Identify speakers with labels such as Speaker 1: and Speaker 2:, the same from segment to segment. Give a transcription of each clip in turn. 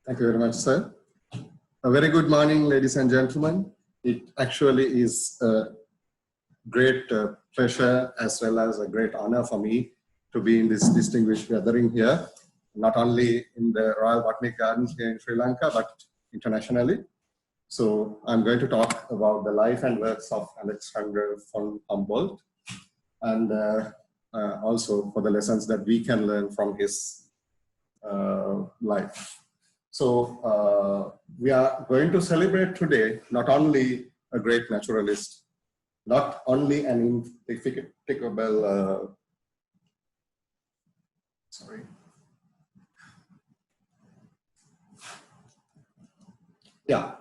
Speaker 1: Thank you very much, sir. A very good morning, ladies and gentlemen. It actually is a great pleasure as well as a great honor for me to be in this distinguished gathering here, not only in the Royal Botanic Gardens here in Sri Lanka, but internationally. So I'm going to talk about the life and works of Alexander von Humboldt, and also for the lessons that we can learn from his life. So we are going to celebrate today not only a great naturalist, not only an indefatigable, we are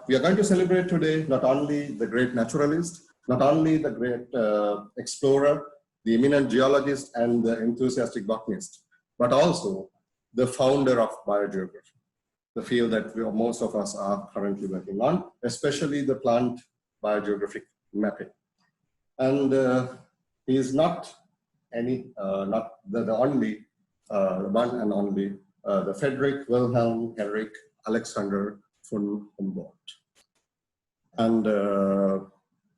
Speaker 1: going to celebrate today not only the great naturalist, not only the great explorer, the eminent geologist and the enthusiastic botanist, but also the founder of biogeography, the field that most of us are currently working on, especially the plant biogeographic mapping. And he is not the only one and only, the Friedrich Wilhelm Henrik Alexander von Humboldt. And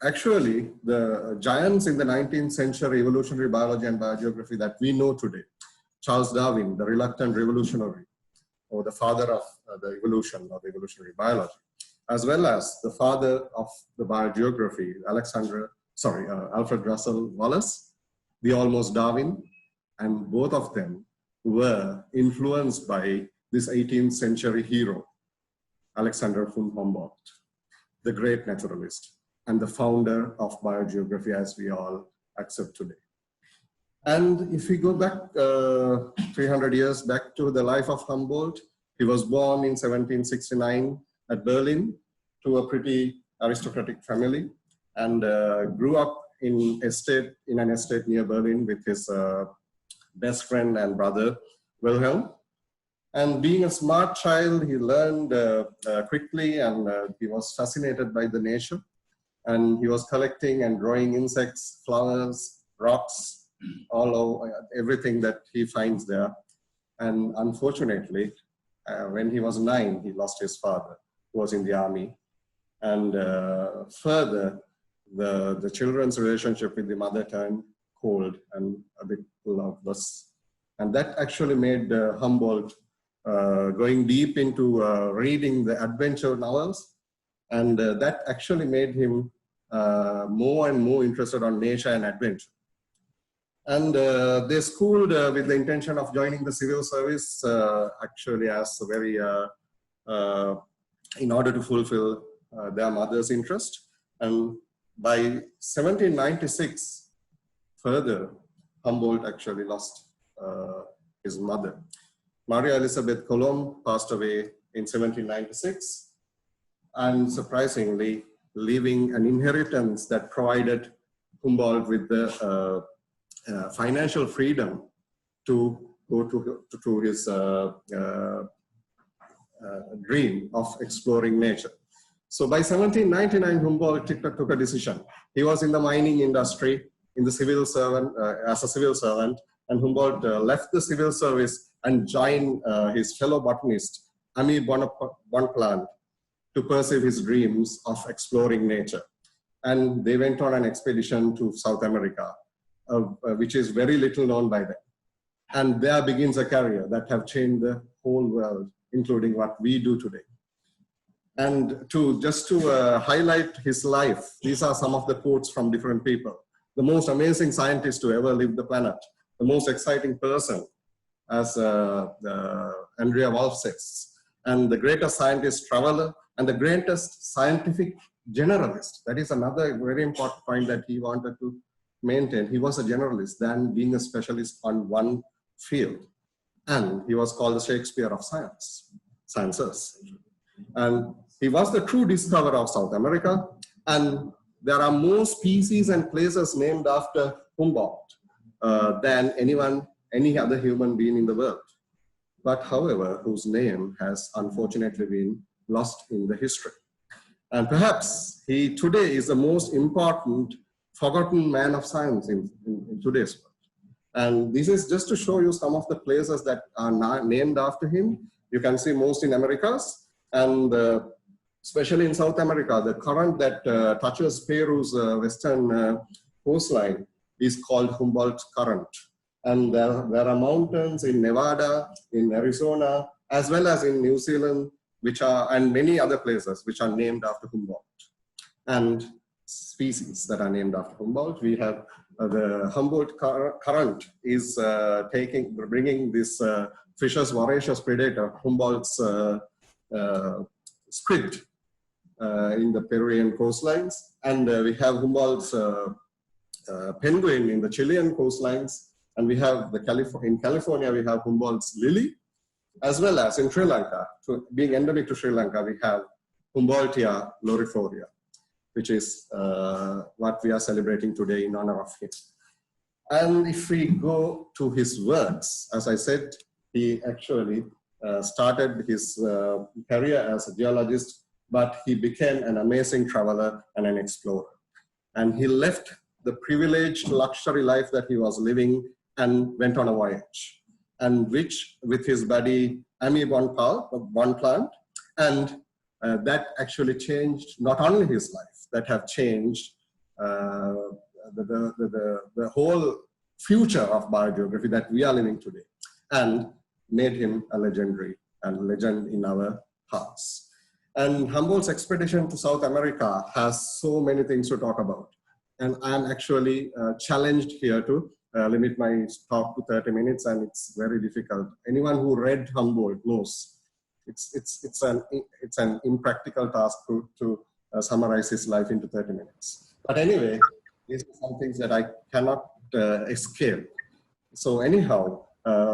Speaker 1: actually, the giants in the 19th century evolutionary biology and biogeography that we know today, Charles Darwin, the reluctant revolutionary, or the father of the evolution or the evolutionary biology, as well as the father of the biogeography, Alfred Russel Wallace, the almost Darwin, and both of them were influenced by this 18th century hero, Alexander von Humboldt, the great naturalist and the founder of biogeography as we all accept today. And if we go back 300 years back to the life of Humboldt, he was born in 1769 at Berlin to a pretty aristocratic family, and grew up in an estate near Berlin with his best friend and brother, Wilhelm. And being a smart child, he learned quickly, and he was fascinated by the nature. And he was collecting and drawing insects, flowers, rocks, all over, everything that he finds there. And unfortunately, when he was 9, he lost his father, who was in the army. And further, the children's relationship with the mother turned cold and a bit loveless. And that actually made Humboldt going deep into reading the adventure novels. And that actually made him more and more interested on nature and adventure. And they schooled with the intention of joining the civil service, actually as a very, in order to fulfill their mother's interest. And by 1796, further, Humboldt actually lost his mother. Maria Elizabeth Colomb passed away in 1796, and surprisingly, leaving an inheritance that provided Humboldt with the financial freedom to go to his dream of exploring nature. So by 1799, Humboldt took a decision. He was in the mining industry, in the civil servant, as a civil servant, and Humboldt left the civil service and joined his fellow botanist, Ami Bonpland, to pursue his dreams of exploring nature. And they went on an expedition to South America, which is very little known by them. And there begins a career that have changed the whole world, including what we do today. And just to highlight his life, these are some of the quotes from different people. The most amazing scientist to ever leave the planet, the most exciting person, as Andrea Wolf says, and the greatest scientist traveler, and the greatest scientific generalist. That is another very important point that he wanted to maintain. He was a generalist than being a specialist on one field. And he was called the Shakespeare of sciences. And he was the true discoverer of South America. And there are more species and places named after Humboldt than any other human being in the world. But however, whose name has unfortunately been lost in the history. And perhaps he today is the most important forgotten man of science in today's world. And this is just to show you some of the places that are named after him you can see most in Americas, and especially in South America, the current that touches Peru's western coastline is called Humboldt Current. And there are mountains in Nevada, in Arizona, as well as in New Zealand, which are, and many other places which are named after Humboldt. And species that are named after Humboldt. We have the Humboldt Current is bringing this Fisher's voracious predator, Humboldt's squid, in the Peruvian coastlines. And we have Humboldt's penguin in the Chilean coastlines. And we have in California, we have Humboldt's lily, as well as in Sri Lanka, being endemic to Sri Lanka, we have Humboldtia lorifolia, which is what we are celebrating today in honor of him. And if we go to his works, as I said, he actually started his career as a geologist, but he became an amazing traveler and an explorer. And he left the privileged luxury life that he was living and went on a voyage, and which with his buddy Ami Bonpland, and that actually changed not only his life, that have changed the whole future of biogeography that we are living today, and made him a legendary and legend in our hearts. And Humboldt's expedition to South America has so many things to talk about. And I'm actually challenged here to limit my talk to 30 minutes, and it's very difficult. Anyone who read Humboldt knows it's an impractical task to summarize his life into 30 minutes. But anyway, these are some things that I cannot escape. So anyhow,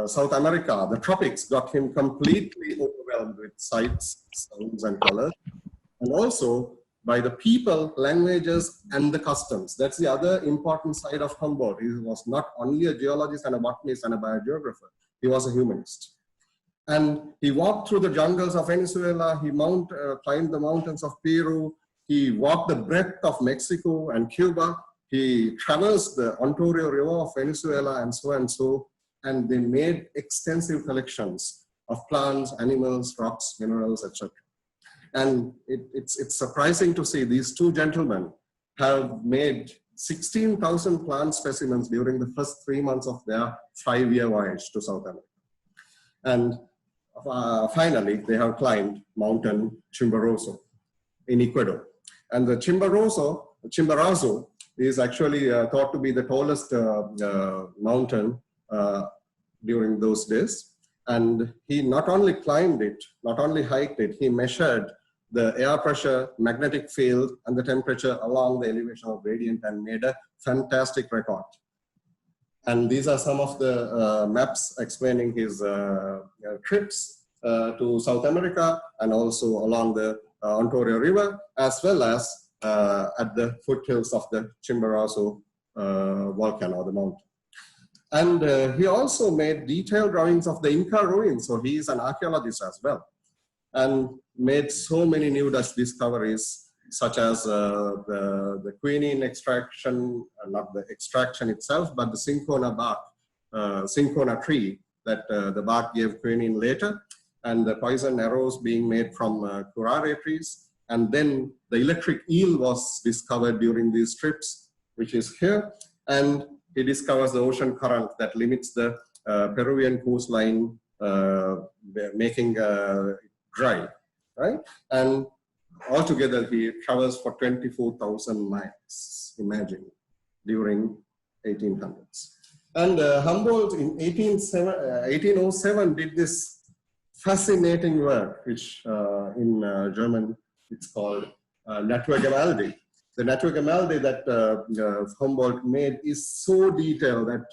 Speaker 1: South America, the tropics got him completely overwhelmed with sights, sounds, and colors. And also by the people, languages, and the customs. That's the other important side of Humboldt. He was not only a geologist and a botanist and a biogeographer, he was a humanist. And he walked through the jungles of Venezuela, he climbed the mountains of Peru, he walked the breadth of Mexico and Cuba, he traversed the Ontario River of Venezuela and so, and they made extensive collections of plants, animals, rocks, minerals, etc. And it's surprising to see these two gentlemen have made 16,000 plant specimens during the first 3 months of their 5-year voyage to South America. And finally, they have climbed Mountain Chimborazo in Ecuador. And the Chimborazo is actually thought to be the tallest mountain during those days. And he not only climbed it, not only hiked it, he measured the air pressure, magnetic field, and the temperature along the elevation of gradient and made a fantastic record. And these are some of the maps explaining his trips to South America and also along the Ontario River, as well as at the foothills of the Chimborazo volcano, the mountain. And he also made detailed drawings of the Inca ruins, so he is an archaeologist as well, and made so many new discoveries, such as the quinine extraction, not the extraction itself, but the cinchona bark, cinchona tree, that the bark gave quinine later, and the poison arrows being made from curare trees. And then the electric eel was discovered during these trips, which is here. And he discovers the ocean current that limits the Peruvian coastline, making dry, right? And altogether, he travels for 24,000 miles, imagine, during 1800s. And Humboldt in 1807 did this fascinating work, which in German it's called Naturgemalde. The Naturgemalde that Humboldt made is so detailed that,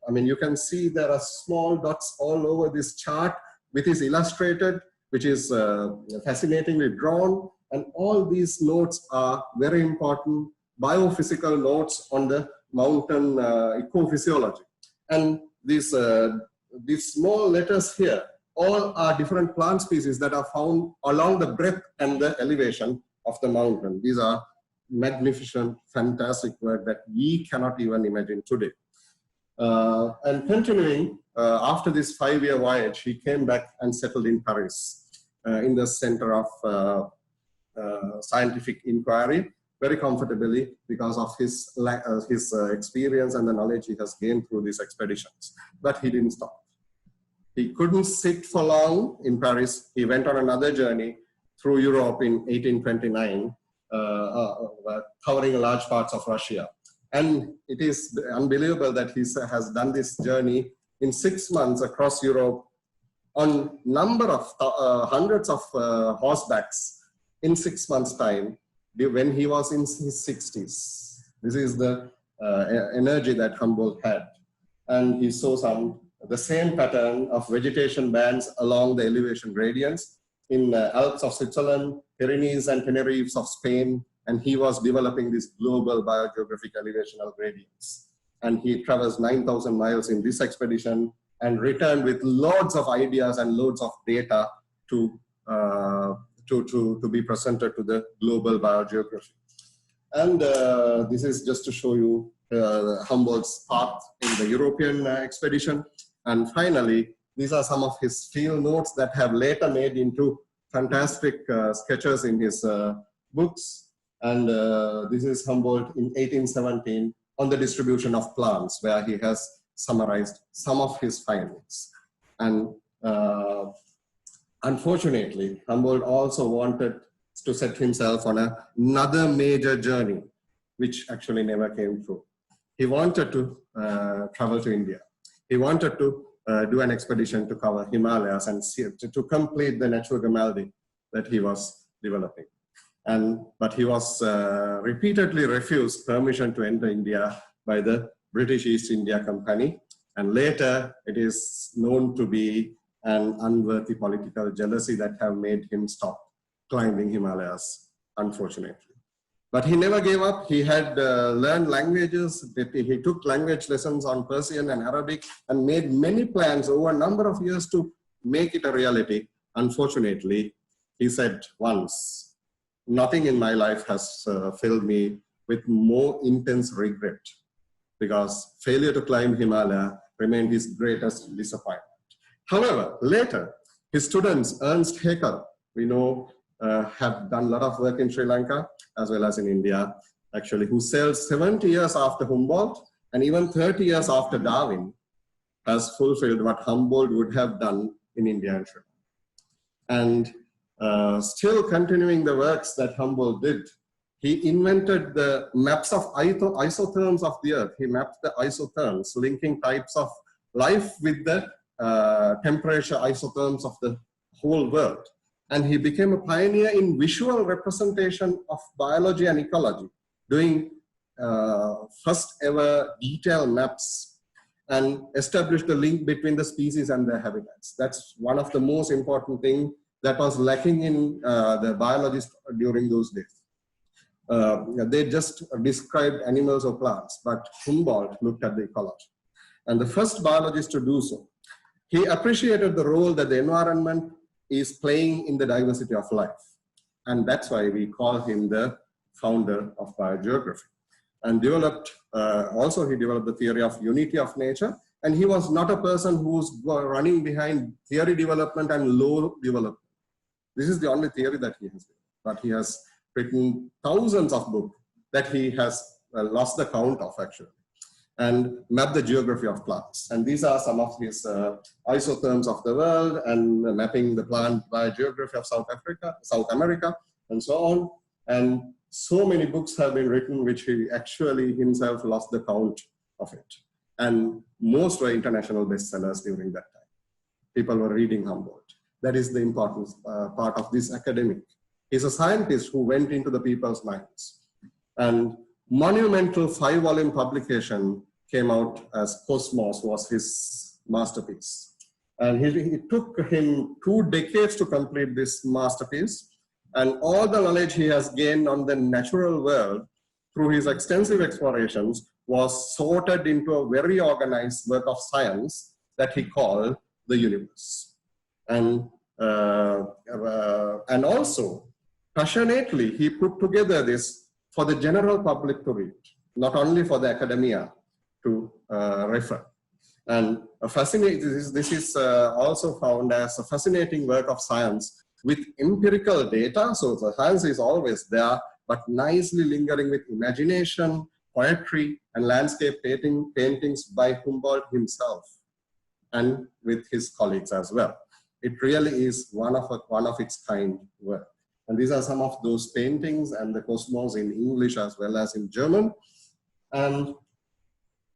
Speaker 1: I mean, you can see there are small dots all over this chart, which is illustrated, which is fascinatingly drawn. And all these notes are very important biophysical notes on the mountain ecophysiology. And these small letters here, all are different plant species that are found along the breadth and the elevation of the mountain. These are magnificent, fantastic work that we cannot even imagine today. And continuing, after this 5-year voyage, he came back and settled in Paris, in the center of scientific inquiry, very comfortably because of his experience and the knowledge he has gained through these expeditions. But he didn't stop. He couldn't sit for long in Paris. He went on another journey through Europe in 1829, covering large parts of Russia. And it is unbelievable that he has done this journey in 6 months across Europe on number of hundreds of horsebacks in 6 months' time when he was in his 60s. This is the energy that Humboldt had. And he saw the same pattern of vegetation bands along the elevation gradients in Alps of Switzerland, Pyrenees and Tenerife of Spain, and he was developing these global biogeographic elevational gradients. And he traversed 9,000 miles in this expedition and returned with loads of ideas and loads of data to be presented to the global biogeography. And this is just to show you Humboldt's path in the European expedition. And finally, these are some of his field notes that have later made into fantastic sketches in his books. And this is Humboldt in 1817 on the distribution of plants, where he has summarized some of his findings. And unfortunately, Humboldt also wanted to set himself on another major journey, which actually never came through. He wanted to travel to India. He wanted to do an expedition to cover Himalayas and to complete the Natura Grimaldi that he was developing. But he was repeatedly refused permission to enter India by the British East India Company. And later, it is known to be an unworthy political jealousy that have made him stop climbing Himalayas, unfortunately. But he never gave up. He had learned languages. He took language lessons on Persian and Arabic and made many plans over a number of years to make it a reality. Unfortunately, he said once, "Nothing in my life has filled me with more intense regret, because failure to climb Himalaya remained his greatest disappointment." However, later, his students, Ernst Haeckel, we know, have done a lot of work in Sri Lanka as well as in India, actually, who sailed 70 years after Humboldt and even 30 years after Darwin, has fulfilled what Humboldt would have done in India and Sri Lanka. And still continuing the works that Humboldt did, he invented the maps of isotherms of the Earth. He mapped the isotherms, linking types of life with the temperature isotherms of the whole world. And he became a pioneer in visual representation of biology and ecology, doing first ever detailed maps and established the link between the species and their habitats. That's one of the most important things that was lacking in the biologists during those days. They just described animals or plants, but Humboldt looked at the ecology. And the first biologist to do so. He appreciated the role that the environment is playing in the diversity of life. And that's why we call him the founder of biogeography. And also he developed the theory of unity of nature. And he was not a person who's running behind theory development and law development. This is the only theory that he has written. But he has written thousands of books that he has lost the count of, actually, and mapped the geography of plants. And these are some of his isotherms of the world and mapping the plant biogeography of South America, and so on. And so many books have been written, which he actually himself lost the count of it. And most were international bestsellers during that time. People were reading Humboldt. That is the important part of this academic. He's a scientist who went into the people's minds. And monumental 5-volume publication came out as Cosmos was his masterpiece. And it took him 2 decades to complete this masterpiece. And all the knowledge he has gained on the natural world through his extensive explorations was sorted into a very organized work of science that he called the universe. And also, passionately, he put together this for the general public to read, not only for the academia to refer. And this is also found as a fascinating work of science with empirical data. So the science is always there, but nicely lingering with imagination, poetry, and landscape paintings by Humboldt himself and with his colleagues as well. It really is one of its kind work. And these are some of those paintings and the cosmos in English as well as in German. And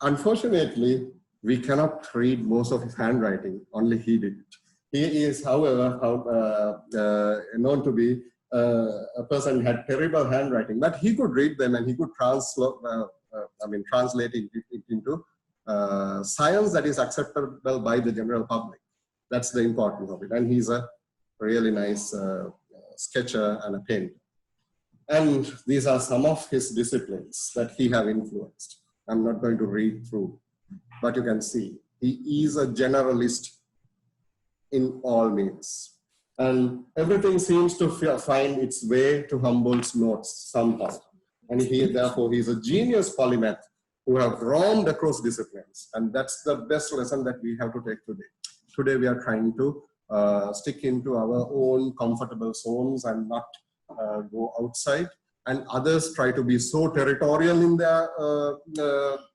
Speaker 1: unfortunately, we cannot read most of his handwriting, only he did it. He is, however, known to be a person who had terrible handwriting, but he could read them and he could translate it into science that is acceptable by the general public. That's the importance of it. And he's a really nice sketcher and a painter. And these are some of his disciplines that he have influenced. I'm not going to read through, but you can see he is a generalist in all means. And everything seems to find its way to Humboldt's notes somehow. And therefore, he's a genius polymath who have roamed across disciplines. And that's the best lesson that we have to take today. Today, we are trying to stick into our own comfortable zones and not go outside. And others try to be so territorial in their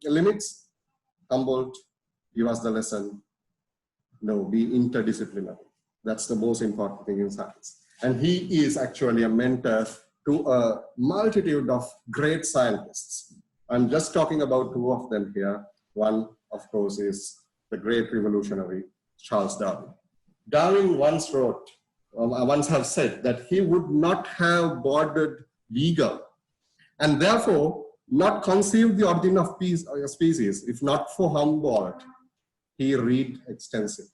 Speaker 1: limits. Humboldt give us the lesson, no, be interdisciplinary. That's the most important thing in science. And he is actually a mentor to a multitude of great scientists. I'm just talking about two of them here. One, of course, is the great revolutionary, Charles Darwin. Darwin once have said that he would not have boarded Beagle and therefore not conceived the origin of species if not for Humboldt. He read extensively.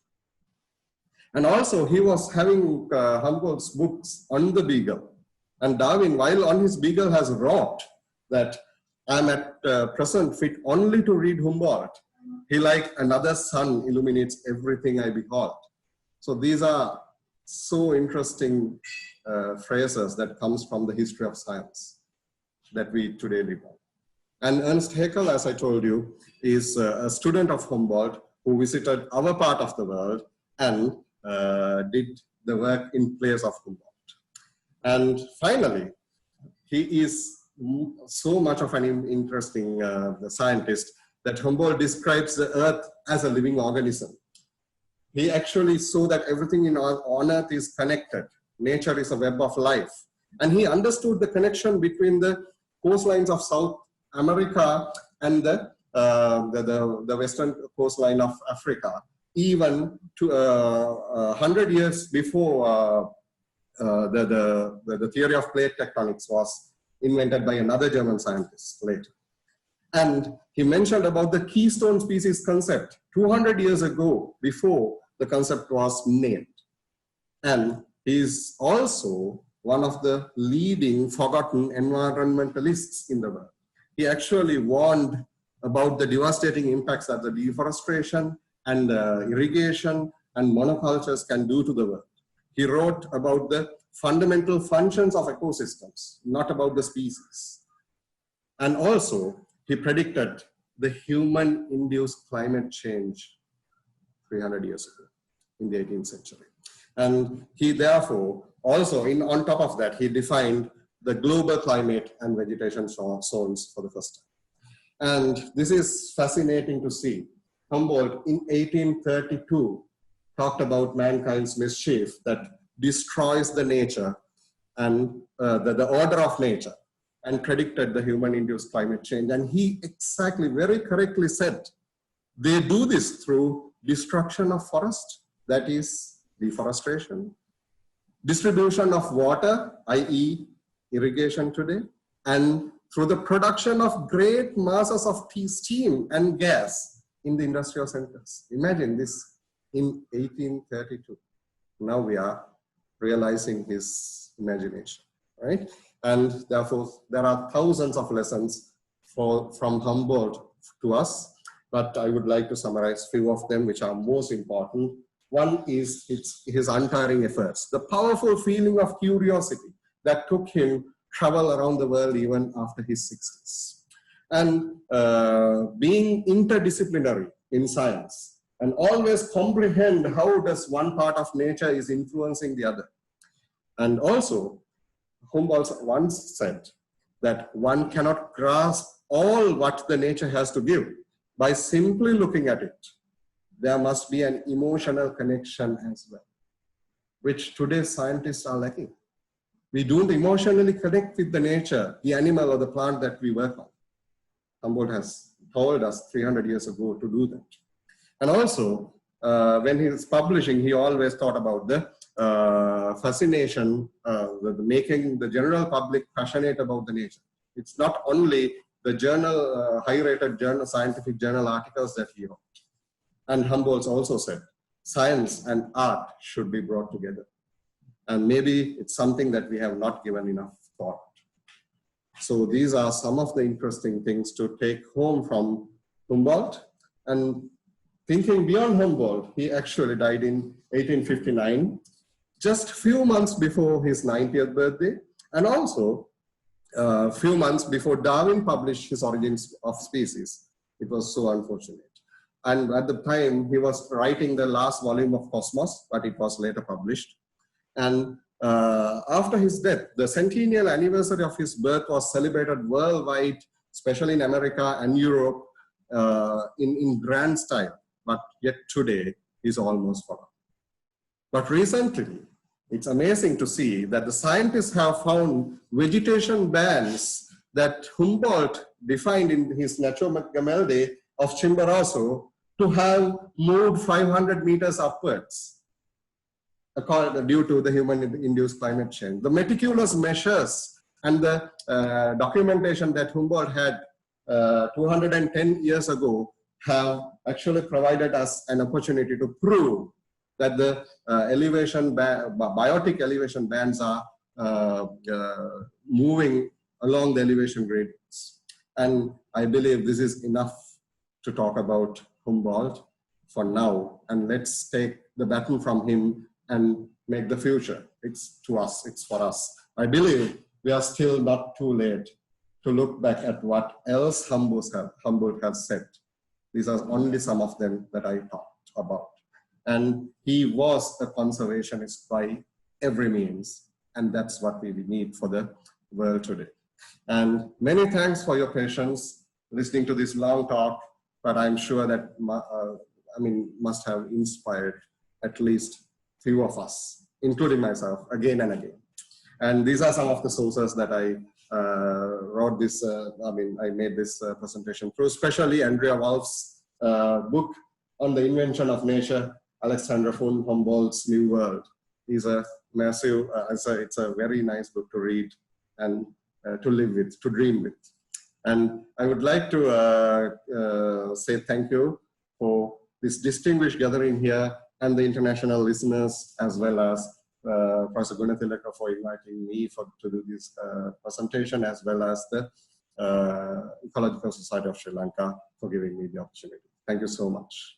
Speaker 1: And also he was having Humboldt's books on the Beagle. And Darwin, while on his Beagle, has wrote that I'm at present fit only to read Humboldt. He like another sun illuminates everything I behold. So these are so interesting phrases that comes from the history of science that we today live on. And Ernst Haeckel, as I told you, is a student of Humboldt who visited our part of the world and did the work in place of Humboldt. And finally, he is so much of an interesting scientist that Humboldt describes the earth as a living organism. He actually saw that everything on earth is connected. Nature is a web of life. And he understood the connection between the coastlines of South America and the western coastline of Africa, even to 100 years before the theory of plate tectonics was invented by another German scientist later. And he mentioned about the keystone species concept 200 years ago, before the concept was named. And he's also one of the leading forgotten environmentalists in the world. He actually warned about the devastating impacts that the deforestation and irrigation and monocultures can do to the world. He wrote about the fundamental functions of ecosystems, not about the species. And also, he predicted the human-induced climate change 300 years ago in the 18th century. And he therefore also, on top of that, he defined the global climate and vegetation zones for the first time. And this is fascinating to see. Humboldt in 1832 talked about mankind's mischief that destroys the nature and the order of nature, and predicted the human-induced climate change. And he exactly, very correctly said, they do this through destruction of forest, that is deforestation, distribution of water, i.e. irrigation today, and through the production of great masses of steam and gas in the industrial centers. Imagine this in 1832. Now we are realizing his imagination, right? And therefore, there are thousands of lessons from Humboldt to us, but I would like to summarize a few of them which are most important. One is his untiring efforts, the powerful feeling of curiosity that took him travel around the world even after his 60s. And being interdisciplinary in science and always comprehend how does one part of nature is influencing the other. And also, Humboldt once said that one cannot grasp all what the nature has to give by simply looking at it. There must be an emotional connection as well, which today's scientists are lacking. We don't emotionally connect with the nature, the animal or the plant that we work on. Humboldt has told us 300 years ago to do that. And also, when he was publishing, he always thought about the fascination, making the general public passionate about the nature. It's not only the journal, high-rated journal, scientific journal articles that he wrote. And Humboldt also said, science and art should be brought together. And maybe it's something that we have not given enough thought. So these are some of the interesting things to take home from Humboldt. And thinking beyond Humboldt, he actually died in 1859, just a few months before his 90th birthday, and also a few months before Darwin published his Origins of Species. It was so unfortunate. And at the time, he was writing the last volume of Cosmos, but it was later published. And after his death, the centennial anniversary of his birth was celebrated worldwide, especially in America and Europe, in grand style. But yet today, he's almost forgotten. But recently, it's amazing to see that the scientists have found vegetation bands that Humboldt defined in his Natura Gemelli of Chimborazo to have moved 500 meters upwards due to the human-induced climate change. The meticulous measures and the documentation that Humboldt had 210 years ago have actually provided us an opportunity to prove that the biotic elevation bands are moving along the elevation gradients. And I believe this is enough to talk about Humboldt for now. And let's take the baton from him and make the future. It's to us, it's for us. I believe we are still not too late to look back at what else Humboldt has said. These are only some of them that I talked about. And he was a conservationist by every means. And that's what we need for the world today. And many thanks for your patience listening to this long talk, but I'm sure that must have inspired at least few of us, including myself, again and again. And these are some of the sources that I wrote this, I made this presentation through, especially Andrea Wolf's book on the invention of nature, Alexander von Humboldt's New World. Is a massive, it's a very nice book to read and to live with, to dream with. And I would like to say thank you for this distinguished gathering here and the international listeners, as well as Professor Gunathilaka for inviting me to do this presentation, as well as the Ecological Society of Sri Lanka for giving me the opportunity. Thank you so much.